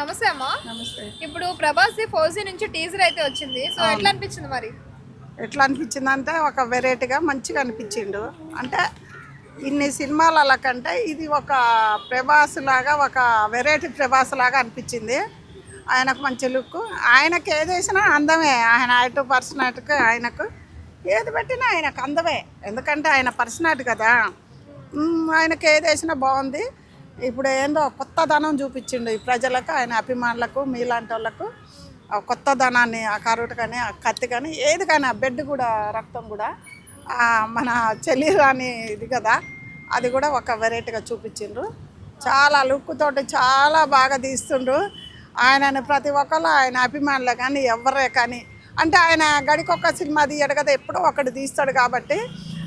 నమస్తే అమ్మా. నమస్తే. ఇప్పుడు ప్రభాస్ ఫౌజీ నుంచి టీజర్ అయితే వచ్చింది. సో ఎట్లా అనిపించింది మరి? ఎట్లా అనిపించింది అంటే ఒక వెరైటీగా మంచిగా అనిపించిండు. అంటే ఇన్ని సినిమాల కంటే ఇది ఒక ప్రభాస్ లాగా ఒక వెరైటీ ప్రభాస్ లాగా అనిపించింది. ఆయనకు మంచి లుక్, ఆయనకు ఏది వేసినా అందమే. ఆయన ఐటు పర్సనాలిటీకి ఆయనకు ఏది పెట్టినా ఆయనకు అందమే, ఎందుకంటే ఆయన పర్సనాలిటీ కదా. ఆయనకు ఏది వేసినా బాగుంది. ఇప్పుడు ఏందో కొత్త ధనం చూపించిండు ఈ ప్రజలకు, ఆయన అభిమానులకు, మీలాంటి వాళ్ళకు కొత్త ధనాన్ని, ఆ కరుటు కానీ, ఆ కత్తి కానీ, ఏది కానీ, ఆ బెడ్ కూడా, రక్తం కూడా మన చెల్లి రాని ఇది కదా, అది కూడా ఒక వెరైటీగా చూపించిండ్రు. చాలా లుక్ తోటి చాలా బాగా తీస్తుండ్రు. ఆయనని ప్రతి ఒక్కరు ఆయన అభిమానులే కానీ ఎవరే కానీ, అంటే ఆయన గడికొక్క సినిమా తీయడు కదా, ఎప్పుడో ఒకటి తీస్తాడు కాబట్టి,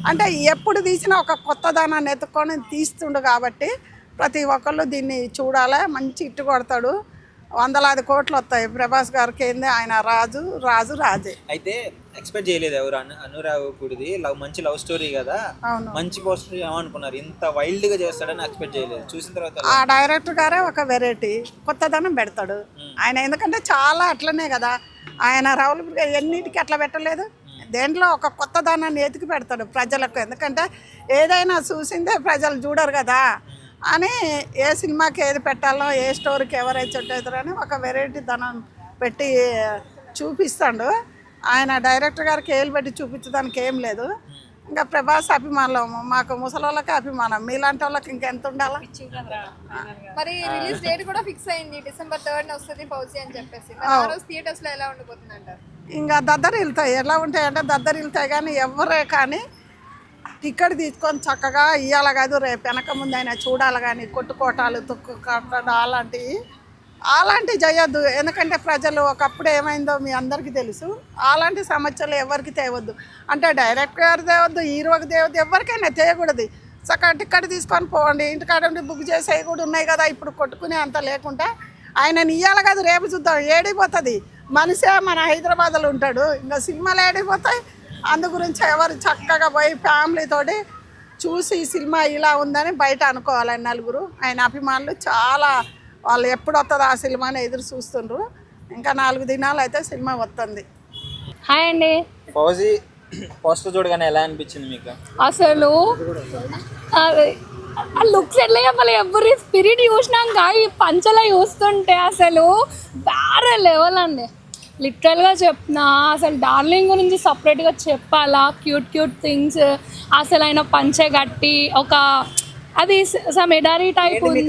అంటే ఎప్పుడు తీసినా ఒక కొత్త ధనాన్ని ఎత్తుక్కొని తీస్తుండు కాబట్టి ప్రతి ఒక్కళ్ళు దీన్ని చూడాలి. మంచి ఇట్టు కొడతాడు, వందలాది కోట్లు వస్తాయి ప్రభాస్ గారికి. ఏంది ఆయన రాజు రాజు రాజే. అయితే ఎక్స్పెక్ట్ చేయలేదు ఎవరు, అనురాగ్ కుడిది మంచి లవ్ స్టోరీ కదా, మంచి పోస్టర్ ఏమనుకున్నారు, ఇంత వైల్డ్ గా చేస్తాడని ఎక్స్పెక్ట్ చేయలేదు. చూసిన తర్వాత ఆ డైరెక్టర్ గారే ఒక వెరైటీ కొత్తదనం పెడతాడు ఆయన, ఎందుకంటే చాలా అట్లనే కదా ఆయన. రావుల ఎన్నిటికి అట్లా పెట్టలేదు, దేంట్లో ఒక కొత్త దానాన్ని ఎతికి పెడతాడు ప్రజలకు. ఎందుకంటే ఏదైనా చూసిందే ప్రజలు చూడరు కదా అని, ఏ సినిమాకి ఏది పెట్టాలో, ఏ స్టోరీకి ఎవరైతే చుట్టేస్తారని ఒక వెరైటీ ధనం పెట్టి చూపిస్తాడు ఆయన. డైరెక్టర్ గారికి ఏలు పెట్టి చూపించడానికి ఏం లేదు. ఇంకా ప్రభాస్ అభిమానులు, మాకు ముసలోళ్ళకి అభిమానం, మీలాంటి వాళ్ళకి ఇంకెంత ఉండాలా. మరి రిలీజ్ డేట్ కూడా ఫిక్స్ అయింది, December 3rd వస్తుంది ఫౌజీ అని చెప్పేసి. ఆ రోజు థియేటర్స్ లో ఎలా ఉండిపోతుంది అంటారు? ఇంకా దద్దరి వెళ్తాయి. ఎలా ఉంటాయంటే దద్దరి వెళ్తాయి, కానీ ఎవరే కానీ టికెట్ తీసుకొని చక్కగా ఇవ్వాలి కాదు, రేపు వెనక ముందు అయినా చూడాలి. కానీ కొట్టుకోటాలు, తొక్కు కట్టడం అలాంటివి చేయొద్దు. ఎందుకంటే ప్రజలు ఒకప్పుడు ఏమైందో మీ అందరికీ తెలుసు. అలాంటి సమస్యలు ఎవరికి తేవద్దు. అంటే డైరెక్టర్ గారు తేవద్దు, హీరోకి తేవద్దు, ఎవరికైనా తేయకూడదు. చక్కగా టికెట్ తీసుకొని పోండి. ఇంటికాడ ఉండి బుక్ చేసేవి కూడా ఉన్నాయి కదా ఇప్పుడు, కొట్టుకునే అంత లేకుండా ఆయనని ఇవ్వాలి కాదు, రేపు చూద్దాం. ఏడిపోతుంది మనిషే మన హైదరాబాద్లో ఉంటాడు, ఇంకా సినిమాలు ఏడిపోతాయి. అందు గురించి ఎవరు చక్కగా పోయి ఫ్యామిలీతోటి చూసి ఈ సినిమా ఇలా ఉందని బయట అనుకోవాలి. నలుగురు ఆయన అభిమానులు చాలా, వాళ్ళు ఎప్పుడు వస్తుంది ఆ సినిమాని ఎదురు చూస్తుండ్రు. ఇంకా 4 దినాలు అయితే సినిమా వస్తుంది. హాయ్ అండి. ఫౌజీ పోస్టర్ చూడగానే ఎలా అనిపించింది మీకు? అసలు ఆ లుక్స్ ఎట్లా చెప్పాలి, ఎవరి స్పిరిట్ చూసినాక ఈ పంచలా చూస్తుంటే అసలు వేరే లెవెల్ అండి. లిటరల్గా చెప్తున్నా, అసలు డార్లింగ్ గురించి సపరేట్గా చెప్పాలా. క్యూట్ థింగ్స్, అసలు ఆయన పంచె కట్టి ఒక అది సమ్ ఎడారీ టైప్ ఉంది,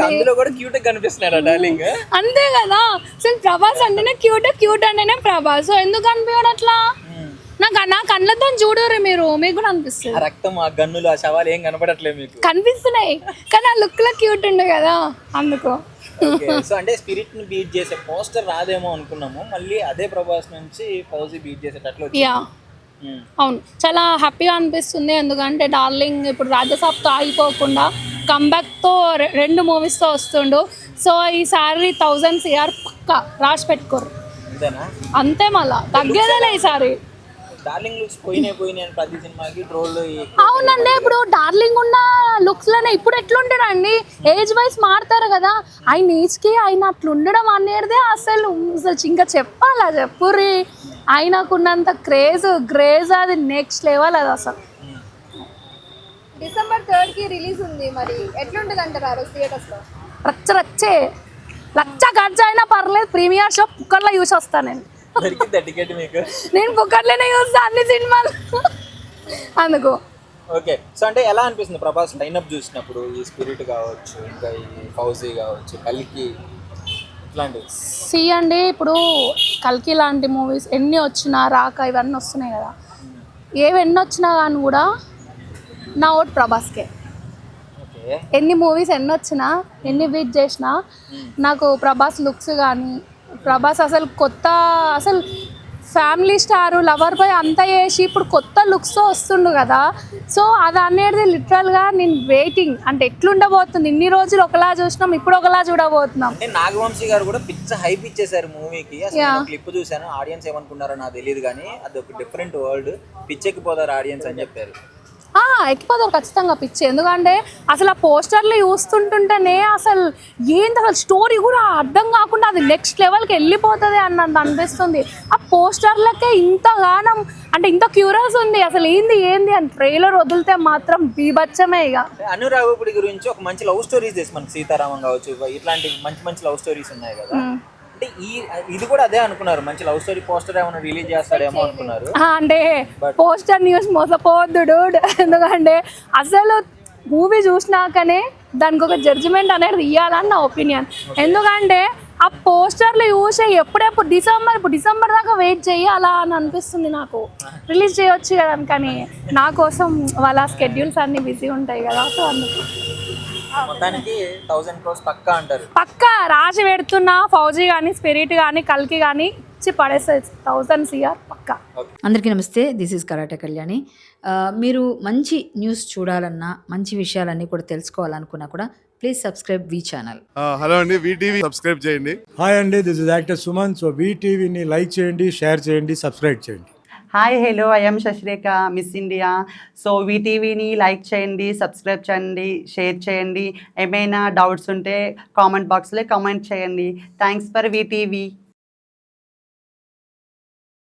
అంతే కదా. అసలు ప్రభాస్ అంటేనే క్యూట్ అంటేనే ప్రభాస్. సో ఎందుకు అనిపించడు అట్లా? నా కళ్ళతో చూడరు మీరు, మీకు కూడా అనిపిస్తుంది. రక్తం, ఆ గన్నులు, ఆ శవాలు ఏం కనపడట్లేదు మీకు? కనిపిస్తున్నాయి కానీ ఆ లుక్ లో క్యూట్ ఉండు కదా, అందుకో. సో అంటే స్పిరిట్ ని బీట్ చేసే పోస్టర్ రాదేమో అనుకున్నాము, మళ్ళీ అదే ప్రభాస్ నుంచి ఫౌజీ బీట్ చేసేటట్లు. యా అవును, చాలా హ్యాపీగా అనిపిస్తుంది. ఎందుకంటే డార్లింగ్ ఇప్పుడు రాజసాబ్తో ఆగిపోకుండా కంబ్యాక్తో 2 మూవీస్తో వస్తుండు. సో ఈసారి 1000 CR పక్కా రాసి పెట్టుకోరు, అంతే. మళ్ళా తగ్గేదేలే ఈసారి. డార్లింగ్ లుక్స్ పోయినాయి ప్రతి సినిమాకి ట్రోల్. అవునండి, ఇప్పుడు డార్లింగ్ ఉన్న లుక్స్ లోనే ఇప్పుడు ఎట్లుంటారండి, ఏజ్ వైజ్ మారుతారు కదా. ఆయన ఏజ్కి ఆయన అట్లా ఉండడం అనేది అసలు ఇంకా చెప్పాలా చెప్పుర్రి. ఆయనకున్నంత గ్రేజ్ అది నెక్స్ట్ లెవెల్ అది అసలు. December 3rd కి రిలీజ్ ఉంది, మరి ఎట్లుంటుంది అంటారు ఆ రోజు థియేటర్స్ లో? లచ్చ ఖర్చు అయినా పర్లేదు, ప్రీమియర్ షో పుక్కర్లో చూసి వస్తాను నేను. నేను పుక్కర్లోనే చూస్తాను అన్ని సినిమాలు, అందుకు. ఓకే, సో అంటే ఎలా అనిపిస్తుంది ప్రభాస్ లైనప్ చూసినప్పుడు? ఈ స్పిరిట్ కావచ్చు, ఇంకా ఈ ఫౌజీ కావచ్చు, కల్కి ఇట్లాంటివి. సి అండి, ఇప్పుడు కల్కి లాంటి మూవీస్ ఎన్ని వచ్చినా రాక ఇవన్నీ వస్తున్నాయి కదా, ఏవి ఎన్ని వచ్చినా కానీ కూడా నా ఓట్ ప్రభాస్కే. ఎన్ని మూవీస్ ఎన్ని వచ్చినా, ఎన్ని బీట్ చేసినా నాకు ప్రభాస్ లుక్స్ కానీ, ప్రభాస్ అసలు కొత్త, అసలు ఫ్యామిలీ స్టారు, లవర్ బాయ్ అంతా చేసి ఇప్పుడు కొత్త లుక్స్తో వస్తుండు కదా. సో అది అనేది లిటరల్గా నేను వెయిటింగ్, అంటే ఎట్లుండబోతుంది. ఇన్ని రోజులు ఒకలా చూసినాం, ఇప్పుడు ఒకలా చూడబోతున్నాం. నాగవంశీ గారు కూడా పిచ్చ హైప్ ఇచ్చేసారు మూవీకి. క్లిప్ చూసాను, ఆడియన్స్ ఏమనుకున్నారో నాకు తెలియదు కానీ అది ఒక డిఫరెంట్ వరల్డ్, పిచ్చెక్కిపోతారు ఆడియన్స్ అని చెప్పారు. ఎక్కిపోతారు ఖచ్చితంగా పిచ్చి. ఎందుకంటే అసలు ఆ పోస్టర్లు చూస్తుంటుంటేనే అసలు ఏంటి అసలు స్టోరీ కూడా అర్థం కాకుండా అది నెక్స్ట్ లెవెల్కి వెళ్ళిపోతుంది అన్నంత అనిపిస్తుంది. ఆ పోస్టర్లకే ఇంతగానం అంటే ఇంత క్యూరియస్ ఉంది అసలు ఏంది అని ట్రైలర్ వదిలితే మాత్రం బీభత్సమే. ఇక అనురాగుడి గురించి ఒక మంచి లవ్ స్టోరీస్ చేసి మనకి సీతారామం కావచ్చు, ఇట్లాంటి మంచి మంచి లవ్ స్టోరీస్ ఉన్నాయి కదా. అంటే ఇది కూడా అదే అనుకున్నారు, మంచి లవ్ స్టోరీ పోస్టర్ ఏమైనా రిలీజ్ చేస్తాడేమో అనుకున్నారు. అంటే పోస్టర్ న్యూస్ మోసపోవద్దు డూడ్. ఎందుకంటే అసలు మూవీ చూసినాకనే దానికి ఒక జడ్జిమెంట్ అనేది ఇవ్వాలని నా ఒపీనియన్. ఎందుకంటే ఆ పోస్టర్లు చూసే ఎప్పుడెప్పుడు డిసెంబర్ దాకా వెయిట్ చేయాలా అని అనిపిస్తుంది నాకు. రిలీజ్ చేయొచ్చు కదా కానీ నా కోసం వాళ్ళ స్కెడ్యూల్స్ అన్నీ బిజీ ఉంటాయి కదా. సో అందుకు మొత్తానికి 1000 crores పక్కా అంటారు. పక్కా రాసి పెడుతున్నా. ఫౌజీ కానీ, స్పిరిట్ కానీ, కల్కి కానీ ఇచ్చి పడేస్తుంది 1000 CR పక్కా. అందరికీ నమస్తే, దిస్ ఈజ్ కరాటే కళ్యాణి. మీరు మంచి న్యూస్ చూడాలన్నా, మంచి విషయాలన్నీ కూడా తెలుసుకోవాలనుకున్నా కూడా please subscribe V channel. Hello అండి, వీటీవీ సబ్స్క్రైబ్ చేయండి. హాయ్ అండి, this is actor Suman. So వీటీవీని లైక్ చేయండి, షేర్ చేయండి, సబ్స్క్రైబ్ చేయండి. Hi hello, I'm Shashirekha, miss India. So వీటీవీని లైక్ చేయండి, సబ్స్క్రైబ్ చేయండి, షేర్ చేయండి. ఏమైనా డౌట్స్ ఉంటే కామెంట్ బాక్స్లో కామెంట్ చేయండి. Thanks for VTV.